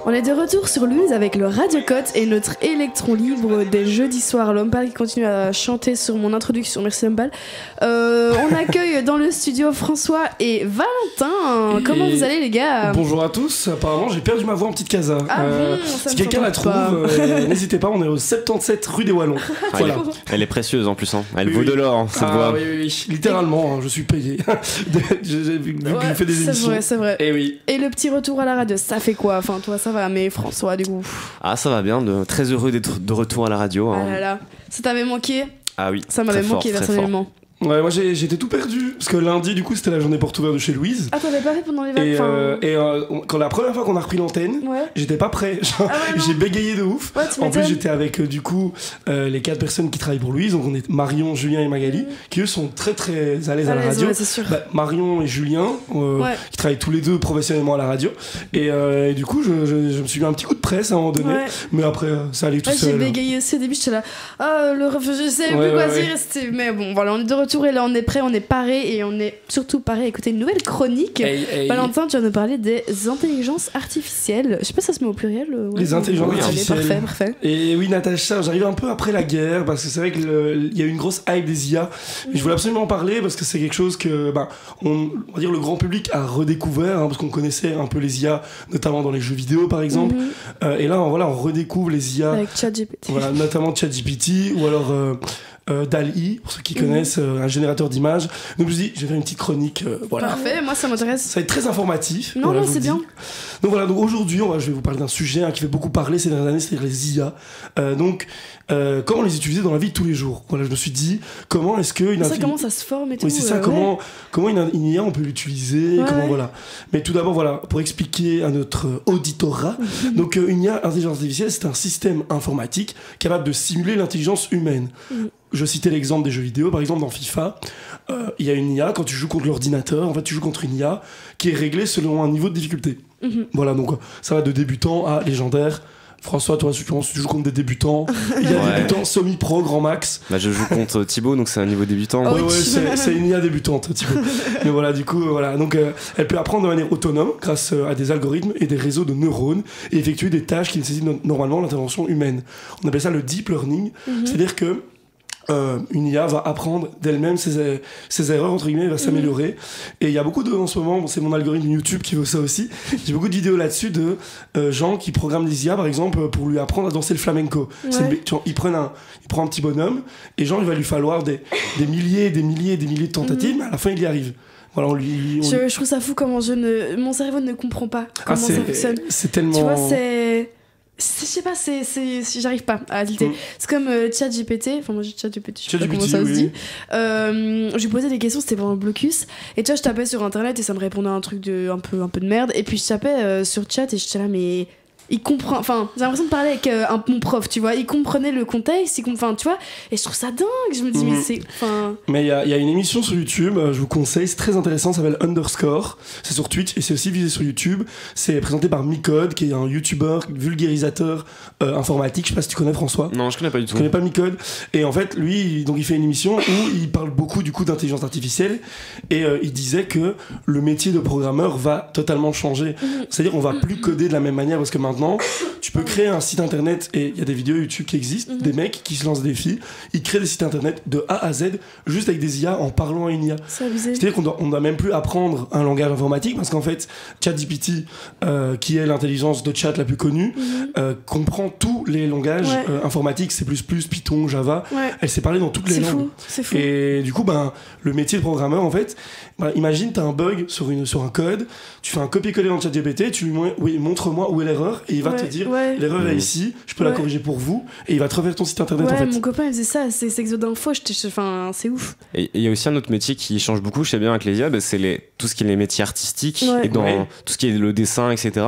On est de retour sur Louise avec le Radio Cote et notre électron libre des jeudis soirs. Lompal qui continue à chanter sur mon introduction. Merci Lompal. On accueille dans le studio François et Valentin. Comment vous allez les gars? Bonjour à tous. Apparemment j'ai perdu ma voix en petite casa. Si quelqu'un la trouve, n'hésitez pas, on est au 77 rue des Wallons. Voilà. Elle est précieuse en plus, hein. Elle vaut de l'or cette voix. Oui. Littéralement, je suis payé. Vu que je fais des émissions. C'est vrai. Et oui. Et le petit retour à la radio, ça fait quoi? Enfin toi ça va, mais François du coup. Ah ça va bien, très heureux d'être de retour à la radio. Hein. Ah là là, ça t'avait manqué? Ah oui. Ça m'avait manqué personnellement. Ouais, moi j'étais tout perdu parce que lundi du coup c'était la journée porte ouverte de chez Louise. Ah t'avais pas fait pendant les vacances? Quand la première fois qu'on a repris l'antenne, j'étais pas prêt. J'ai bégayé de ouf. En plus j'étais avec du coup les 4 personnes qui travaillent pour Louise, donc on est Marion, Julien et Magali, qui eux sont très très à l'aise à la radio. Ouais, c'est sûr. Marion et Julien qui travaillent tous les deux professionnellement à la radio et du coup je me suis mis un petit coup de presse à un moment donné, mais après ça allait tout seul. J'ai bégayé aussi au début, j'étais là je sais plus quoi dire, mais bon voilà, on est de retour et là on est prêt, on est paré et on est surtout paré à écouter une nouvelle chronique. Valentin, tu vas nous parler des intelligences artificielles. Je sais pas si ça se met au pluriel. Les intelligences artificielles. Parfait. Et oui Natacha, j'arrive un peu après la guerre parce que c'est vrai qu'il y a eu une grosse hype des IA. Et je voulais absolument en parler parce que c'est quelque chose que on va dire le grand public a redécouvert, parce qu'on connaissait un peu les IA, notamment dans les jeux vidéo par exemple. Et là on redécouvre les IA avec ChatGPT. Voilà, notamment ChatGPT ou alors DALL-E, pour ceux qui connaissent, un générateur d'images. Donc je me suis dit, je vais faire une petite chronique. Voilà. Parfait, moi ça m'intéresse. Ça va être très informatif. Non, c'est bien. Donc voilà, donc aujourd'hui, je vais vous parler d'un sujet qui fait beaucoup parler ces dernières années, c'est-à-dire les IA. Comment les utiliser dans la vie de tous les jours. Voilà, je me suis dit, comment est-ce que... comment ça se forme et tout. Oui, c'est ça, comment une IA, on peut l'utiliser, voilà. Mais tout d'abord, voilà, pour expliquer à notre auditorat, donc une IA, intelligence artificielle, c'est un système informatique capable de simuler l'intelligence humaine. Je citais l'exemple des jeux vidéo, par exemple dans FIFA, il y a une IA, quand tu joues contre l'ordinateur, en fait tu joues contre une IA qui est réglée selon un niveau de difficulté. Voilà, donc ça va de débutant à légendaire. François, toi, tu joues contre des débutants. Il y a des débutants semi-pro, grand max. Je joue contre Thibaut, donc c'est un niveau débutant. C'est une IA débutante, Thibaut. Mais voilà, du coup, donc elle peut apprendre de manière autonome grâce à des algorithmes et des réseaux de neurones et effectuer des tâches qui nécessitent normalement l'intervention humaine. On appelle ça le deep learning, c'est-à-dire que une IA va apprendre d'elle-même ses erreurs, entre guillemets, va s'améliorer. Et il y a beaucoup en ce moment, c'est mon algorithme YouTube qui veut ça aussi, j'ai beaucoup de vidéos là-dessus de gens qui programment des IA, par exemple, pour lui apprendre à danser le flamenco. Il prend un petit bonhomme, et il va lui falloir des milliers et des milliers et des milliers de tentatives, mais à la fin, il y arrive. Voilà, je trouve ça fou comment mon cerveau ne comprend pas comment ça fonctionne. C'est tellement... Tu vois, je sais pas, j'arrive pas à tilter. C'est comme ChatGPT, enfin moi j'ai ChatGPT, je sais pas comment ça se dit. Je lui posais des questions, c'était pendant le blocus, et tu vois je tapais sur internet et ça me répondait à un truc un peu de merde, et puis je tapais sur chat et j'étais là mais il comprend, enfin j'ai l'impression de parler avec mon prof, tu vois, il comprenait le contexte, enfin tu vois, et je trouve ça dingue, je me dis mais c'est, enfin... Mais il y a une émission sur YouTube, je vous conseille, c'est très intéressant, ça s'appelle Underscore, c'est sur Twitch et c'est aussi visé sur YouTube, c'est présenté par Micode qui est un youtubeur, vulgarisateur informatique, je sais pas si tu connais François. Non, je connais pas du tout. Je connais pas Micode, et en fait lui il fait une émission où il parle beaucoup du coup d'intelligence artificielle et il disait que le métier de programmeur va totalement changer, c'est-à-dire on va plus coder de la même manière parce que maintenant tu peux créer un site internet et il y a des vidéos YouTube qui existent, des mecs qui se lancent des défis, ils créent des sites internet de A à Z juste avec des IA en parlant à une IA. C'est-à-dire qu'on doit même plus apprendre un langage informatique parce qu'en fait ChatGPT qui est l'intelligence de chat la plus connue comprend tous les langages informatiques, C++, Python, Java, elle sait parler dans toutes les langues. C'est fou. Et du coup le métier de programmeur en fait, imagine t'as un bug sur un code, tu fais un copier-coller dans ChatGPT, tu lui montre-moi où est l'erreur et il va te dire l'erreur est ici, je peux la corriger pour vous et il va te refaire ton site internet en fait. Mon copain il faisait ça, c'est Exodinfo, c'est ouf. Et il y a aussi un autre métier qui change beaucoup, je sais bien avec les IA, c'est tout ce qui est les métiers artistiques et dans tout ce qui est le dessin, etc.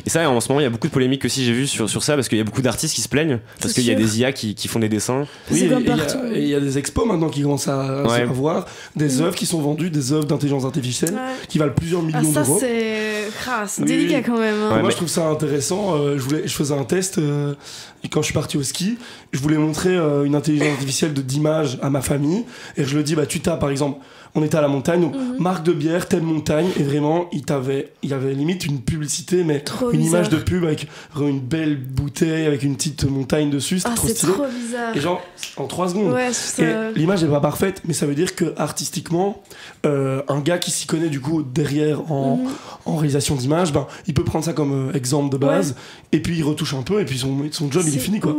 Et ça en ce moment il y a beaucoup de polémiques aussi, j'ai vu sur ça parce qu'il y a beaucoup d'artistes qui se plaignent parce qu'il y a des IA qui font des dessins. Oui, et il y a des expos maintenant qui commencent à avoir des œuvres qui sont vendues, des œuvres d'intelligence artificielle qui valent plusieurs millions d'euros. C'est délicat quand même. Moi je trouve ça intéressant, je faisais un test quand je suis parti au ski, je voulais montrer une intelligence artificielle d'image à ma famille et je lui dis tu tapes par exemple, on était à la montagne, donc marque de bière, telle montagne, et vraiment, il y avait limite une publicité, mais trop une bizarre. image de pub avec une belle bouteille, avec une petite montagne dessus, c'était trop stylé. Trop bizarre. Et genre, en 3 secondes. Ouais, et l'image n'est pas parfaite, mais ça veut dire que artistiquement, un gars qui s'y connaît du coup derrière en réalisation d'images, ben, il peut prendre ça comme exemple de base, et puis il retouche un peu, et puis son job il est fini, quoi.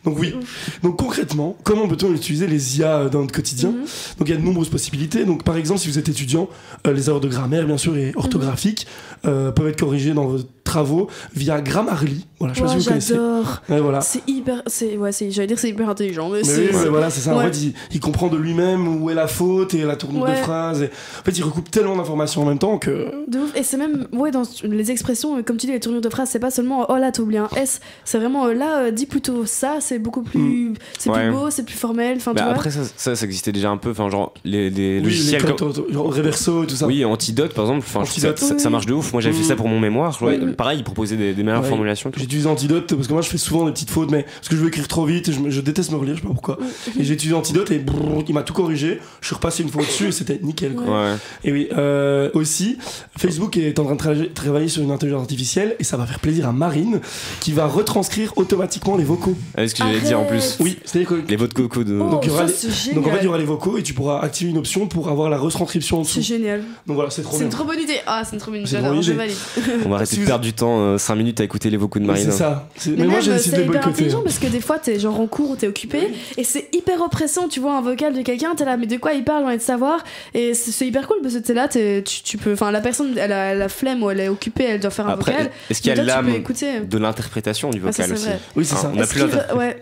Donc oui. Donc concrètement, comment peut-on utiliser les IA dans notre quotidien? Donc il y a de nombreuses possibilités. Donc par exemple, si vous êtes étudiant, les erreurs de grammaire bien sûr et orthographiques peuvent être corrigées dans vos travaux via Grammarly. Voilà, je sais pas si vous connaissez. J'adore. Ouais, voilà. C'est hyper, j'allais dire c'est hyper intelligent, mais oui, mais voilà, c'est ça. En fait, il comprend de lui-même où est la faute et la tournure de phrase. Et... En fait, il recoupe tellement d'informations en même temps que. De ouf. Et c'est même, dans les expressions, comme tu dis, les tournures de phrases, c'est pas seulement oh là t'as oublié un S, c'est vraiment là dis plutôt ça, c'est beaucoup plus, c'est plus beau, c'est plus formel. Enfin, tu vois. Après ça existait déjà un peu, enfin genre les logiciels genre Reverso et tout ça. Oui, Antidote par exemple. Enfin, ça marche de ouf. Moi j'avais fait ça pour mon mémoire. Pareil, il proposait des meilleures formulations. J'ai utilisé Antidote parce que moi je fais souvent des petites fautes, mais parce que je veux écrire trop vite, je déteste me relire, je sais pas pourquoi. Et j'ai utilisé Antidote et il m'a tout corrigé. Je suis repassé une fois au-dessus et c'était nickel. Quoi. Et oui, aussi, Facebook est en train de travailler sur une intelligence artificielle et ça va faire plaisir à Marine qui va retranscrire automatiquement les vocaux. C'est ce que j'allais dire en plus. Oui, c'est-à-dire que les vocaux de. Donc en fait, il y aura les vocaux et tu pourras activer une option pour avoir la retranscription en dessous. C'est génial. Donc voilà, c'est trop bien. C'est une trop bonne idée. C'est une trop bonne idée. Je valide. On va arrêter de perdre du temps 5 minutes à écouter les vocaux de Marine. C'est ça. Mais moi j'ai décidé de boycotter. C'est intelligent parce que des fois t'es genre en cours ou t'es occupé et c'est hyper oppressant, tu vois un vocal de quelqu'un, t'es là mais de quoi il parle, j'ai envie de savoir, et c'est hyper cool parce que t'es là, tu peux, enfin la personne elle a la flemme ou elle est occupée, elle doit faire un vocal. Est-ce qu'il y a l'âme de l'interprétation du vocal aussi? Oui, c'est ça. On n'a plus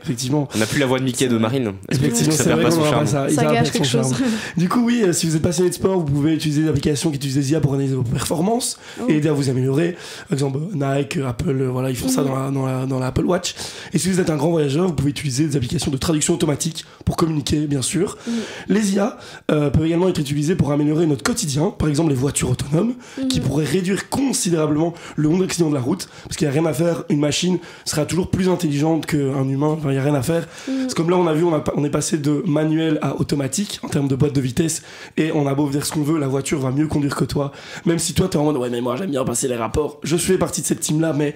effectivement. On n'a plus la voix de Mickey de Marine. Effectivement, ça perd pas son charme. Ça gâche quelque chose. Du coup, oui, si vous êtes passionné de sport, vous pouvez utiliser des applications qui utilisent des IA pour analyser vos performances et aider à vous améliorer. Par exemple, Nike, Apple, voilà, ils font ça dans la Apple Watch. Et si vous êtes un grand voyageur, vous pouvez utiliser des applications de traduction automatique pour communiquer, bien sûr. Les IA peuvent également être utilisées pour améliorer notre quotidien. Par exemple, les voitures autonomes qui pourraient réduire considérablement le nombre d'accidents de la route. Parce qu'il n'y a rien à faire. Une machine sera toujours plus intelligente qu'un humain. Enfin, il n'y a rien à faire. C'est comme là, on a vu, on est passé de manuel à automatique en termes de boîte de vitesse. Et on a beau dire ce qu'on veut, la voiture va mieux conduire que toi. Même si toi, t'es en mode, ouais, mais moi, j'aime bien passer les rapports. Je fais partie de cette team-là, mais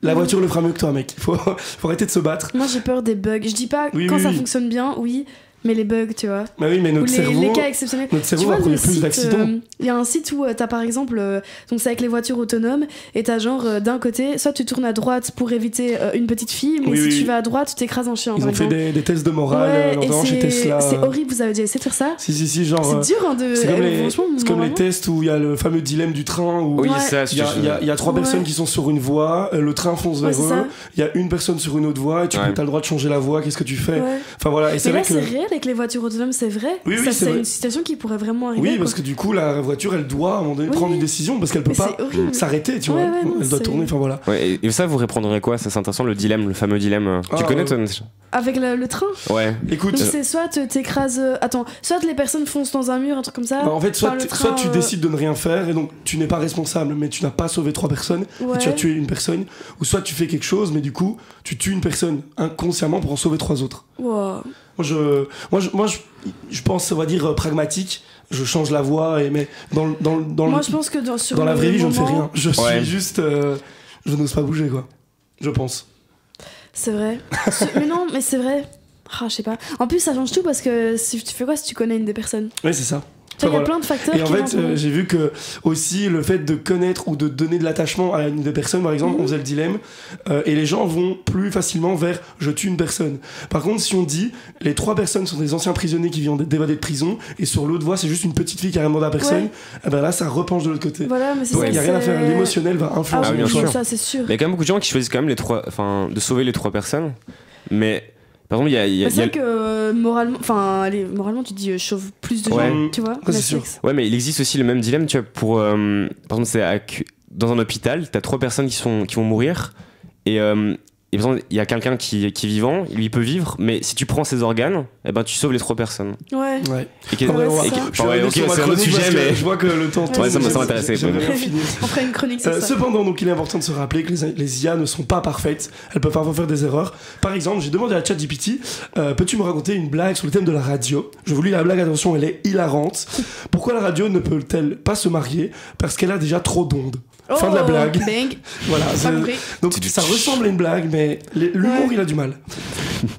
la voiture le fera mieux que toi, mec. Faut arrêter de se battre. Moi, j'ai peur des bugs. Je dis pas quand ça fonctionne bien, mais les bugs, tu vois. Bah oui, mais notre cerveau. Les cas exceptionnels. Notre cerveau va produire plus d'accidents. Il y a un site où t'as par exemple, donc c'est avec les voitures autonomes, et t'as genre d'un côté, soit tu tournes à droite pour éviter une petite fille, mais si tu vas à droite, tu t'écrases un chien. Ils ont fait des tests de morale notamment chez Tesla. C'est horrible, vous avez déjà essayé de faire ça? Si, genre. C'est dur de. C'est comme les tests où il y a le fameux dilemme du train où il y a 3 personnes qui sont sur une voie, le train fonce vers eux, il y a une personne sur une autre voie et tu as le droit de changer la voie, qu'est-ce que tu fais? Enfin voilà, et c'est vrai que. Avec les voitures autonomes, c'est vrai. C'est une situation qui pourrait vraiment arriver. Oui, parce que du coup, la voiture, elle doit à un moment donné prendre une décision parce qu'elle peut pas s'arrêter, tu vois. Elle doit tourner, enfin voilà. Et ça, vous répondrez quoi? Ça, c'est intéressant, le dilemme, le fameux dilemme. Tu connais, toi? Avec le train? Ouais. Écoute. Donc c'est soit t'écrases. Attends, soit les personnes foncent dans un mur, un truc comme ça. En fait, soit tu décides de ne rien faire et donc tu n'es pas responsable, mais tu n'as pas sauvé 3 personnes et tu as tué une personne. Ou soit tu fais quelque chose, mais du coup, tu tues une personne inconsciemment pour en sauver 3 autres. Wow. Moi, je pense, on va dire, pragmatique. Je change la voie, mais moi, je pense que dans la vraie vie, je ne fais rien. Je suis juste. Je n'ose pas bouger, quoi. Je pense. C'est vrai. Mais non, mais c'est vrai. Je sais pas. En plus, ça change tout parce que si tu fais quoi si tu connais une des personnes? Oui, c'est ça. Il y a plein de facteurs. Et en fait, j'ai vu que aussi le fait de connaître ou de donner de l'attachement à une des personnes, par exemple, on faisait le dilemme, et les gens vont plus facilement vers je tue une personne. Par contre, si on dit les 3 personnes sont des anciens prisonniers qui viennent d'évader de prison, et sur l'autre voie, c'est juste une petite fille qui a rien demandé à personne, et ben là, ça repenche de l'autre côté. Voilà, mais donc il n'y a rien à faire. L'émotionnel va influencer bien sûr. Ça, c'est sûr. Mais il y a quand même beaucoup de gens qui choisissent quand même de sauver les 3 personnes, mais. Par exemple, c'est vrai que moralement, tu dis je sauve plus de gens, tu vois. C'est sûr. Ouais, mais il existe aussi le même dilemme, tu vois. Pour, par exemple, dans un hôpital, t'as 3 personnes qui vont mourir, et il y a quelqu'un qui est vivant, lui il peut vivre, mais si tu prends ses organes, eh ben tu sauves les 3 personnes. Ouais. Ok, c'est un autre sujet, mais je vois que le temps. Ouais, ça m'intéressait. On fera une chronique sur ça. Cependant, donc il est important de se rappeler que les IA ne sont pas parfaites. Elles peuvent parfois faire des erreurs. Par exemple, j'ai demandé à ChatGPT, peux-tu me raconter une blague sur le thème de la radio? Je vous lis la blague, attention, elle est hilarante. Pourquoi la radio ne peut-elle pas se marier? Parce qu'elle a déjà trop d'ondes. Fin de la blague. Bang. Voilà. Donc ça ressemble à une blague, mais l'humour il a du mal.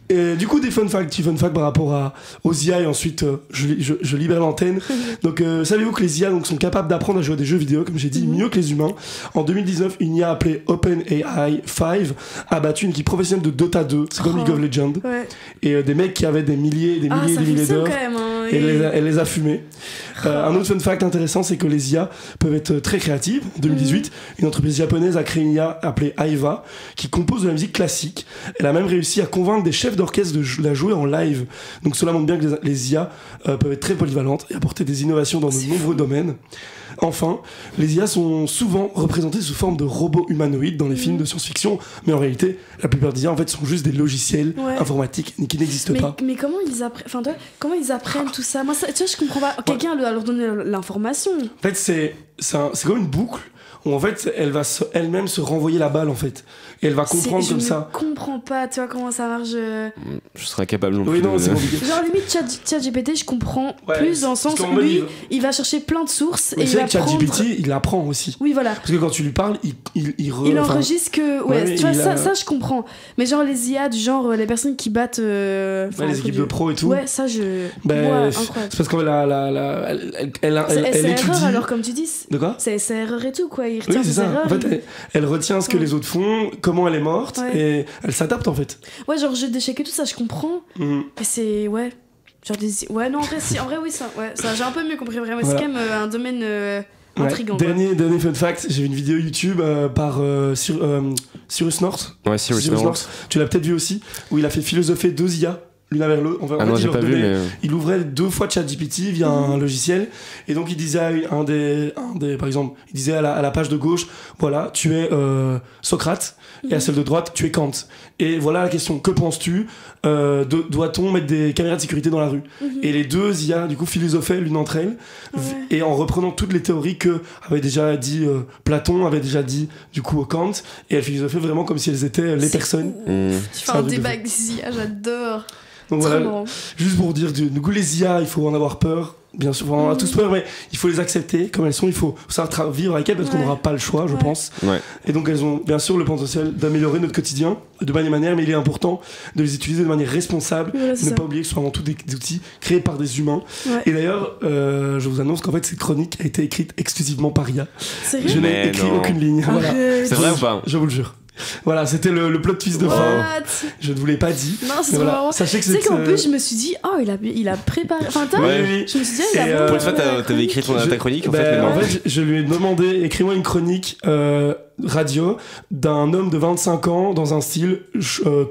Et du coup, des fun facts par rapport aux IA, et ensuite je libère l'antenne. Donc savez-vous que les IA donc, sont capables d'apprendre à jouer à des jeux vidéo, comme j'ai dit, mieux que les humains. En 2019, une IA appelée OpenAI 5 a battu une équipe professionnelle de Dota 2, c'est comme League of Legends. Ouais. Et des mecs qui avaient des milliers d'heures. Et elle les a fumés. Un autre fun fact intéressant, c'est que les IA peuvent être très créatives. En 2018, une entreprise japonaise a créé une IA appelée Aiva qui compose de la musique classique. Elle a même réussi à convaincre des chefs d'orchestre de la jouer en live. Donc cela montre bien que les IA peuvent être très polyvalentes et apporter des innovations dans de nombreux domaines. Enfin, les IA sont souvent représentées sous forme de robots humanoïdes dans les films de science-fiction, mais en réalité, la plupart des IA en fait sont juste des logiciels informatiques qui n'existent pas. Mais comment ils apprennent, comment ils apprennent tout ça? Moi, tu vois, je comprends pas. Quelqu'un doit leur donner l'information. En fait, c'est comme une boucle où en fait, elle va elle-même se renvoyer la balle en fait, et elle va comprendre comme ça. Je comprends pas, tu vois comment ça marche. Je serais capable non plus. Oui, non, c'est compliqué. Genre limite ChatGPT, je comprends plus dans le sens où lui, il va chercher plein de sources et il va prendre. ChatGPT, il apprend aussi. Oui, voilà. Parce que quand tu lui parles, il enregistre que. Ouais, tu vois, ça je comprends. Mais genre les IA du genre les personnes qui battent. Les équipes de pro et tout. Ouais, ça je. Incroyable. C'est parce qu'elle c'est étudie. erreur alors comme tu dis. De quoi? C'est erreur et tout quoi. Oui, c'est ça. Erreurs, en fait, elle retient ce que les autres font, comment elle est morte, et elle s'adapte en fait. Ouais, genre jeu d'échecs et tout ça, je comprends. Mais c'est genre des non en vrai oui ça j'ai un peu mieux compris vraiment. Voilà. C'est quand même un domaine intriguant. Dernier fun fact, j'ai vu une vidéo YouTube par Cyrus North. Ouais, Cyrus North. Tu l'as peut-être vu aussi, où il a fait philosopher 2 IA. L'une vers l'autre. Non, j'ai pas vu, mais... Il ouvrait 2 fois ChatGPT via un logiciel, et donc il disait à un des par exemple, il disait à la page de gauche, voilà, tu es Socrate, et à celle de droite, tu es Kant. Et voilà la question, que penses-tu, doit-on mettre des caméras de sécurité dans la rue? Et les 2 IA, du coup, philosophaient l'une entre elles, et en reprenant toutes les théories que avait déjà dit Platon, avait déjà dit, du coup, Kant, et elles philosophaient vraiment comme si elles étaient les personnes. Tu fais un débat avec des IA, j'adore. Donc voilà, juste pour dire, du coup les IA, il faut en avoir peur, bien sûr, on en a tous peur, mais il faut les accepter comme elles sont, il faut savoir vivre avec elles parce qu'on n'aura pas le choix, je pense. Et donc elles ont bien sûr le potentiel d'améliorer notre quotidien de manière, mais il est important de les utiliser de manière responsable, ne pas oublier que ce sont avant tout des outils créés par des humains. Et d'ailleurs, je vous annonce qu'en fait cette chronique a été écrite exclusivement par IA. Je n'ai écrit aucune ligne. Voilà. C'est vrai ou pas? Je vous le jure. Voilà, c'était le plot twist de fin. Je ne vous l'ai pas dit. Non, c'est trop marrant. Sachez que c'est qu'en plus, je me suis dit, il a préparé. Enfin, je me suis dit, il a préparé. Pour une fois, t'avais écrit ta chronique en fait. En fait, je lui ai demandé, écris-moi une chronique radio d'un homme de 25 ans dans un style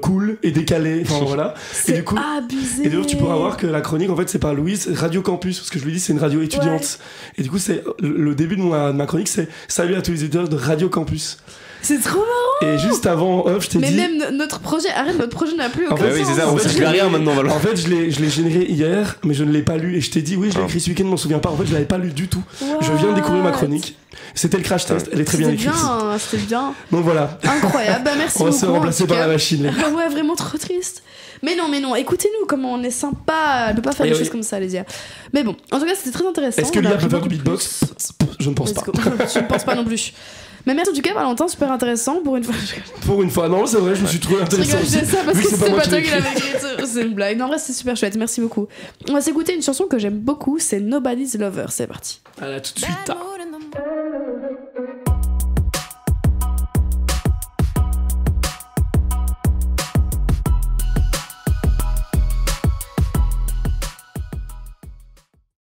cool et décalé. Enfin voilà. C'est et du coup, abusé. Et d'ailleurs, tu pourras voir que la chronique, en fait, c'est pas Louise, Radio Campus, parce que je lui dis, c'est une radio étudiante. Et du coup, c'est le début de ma chronique, c'est salut à tous les éditeurs de Radio Campus. C'est trop marrant. Et juste avant, je t'ai dit. Mais même notre projet n'a plus aucun sens. Oui, c'est ça, on sait plus rien maintenant. En fait, je l'ai généré hier, mais je ne l'ai pas lu. Et je t'ai dit, oui, je l'ai écrit ce week-end, je m'en souviens pas. En fait, je l'avais pas lu du tout. Je viens de découvrir ma chronique. C'était le crash test, elle est très bien écrite. C'était bien. Donc voilà. Incroyable, bah merci beaucoup. On va se remplacer par la machine. Ouais, vraiment trop triste. Mais non, écoutez-nous, comment on est sympa. Elle peut pas faire des choses comme ça, les IA. Mais bon, en tout cas, c'était très intéressant. Est-ce que l'IA peut faire du beatbox? Je ne pense pas. Je ne pense pas non plus. Mais merci en tout cas, Valentin, super intéressant pour une fois. Pour une fois, non, c'est vrai, je me suis trouvé intéressant. Je disais ça parce que c'est pas toi qui l'avais écrit. C'est une blague. Non, en vrai, c'est super chouette, merci beaucoup. On va s'écouter une chanson que j'aime beaucoup, c'est Nobody's Lover. C'est parti. À tout de suite.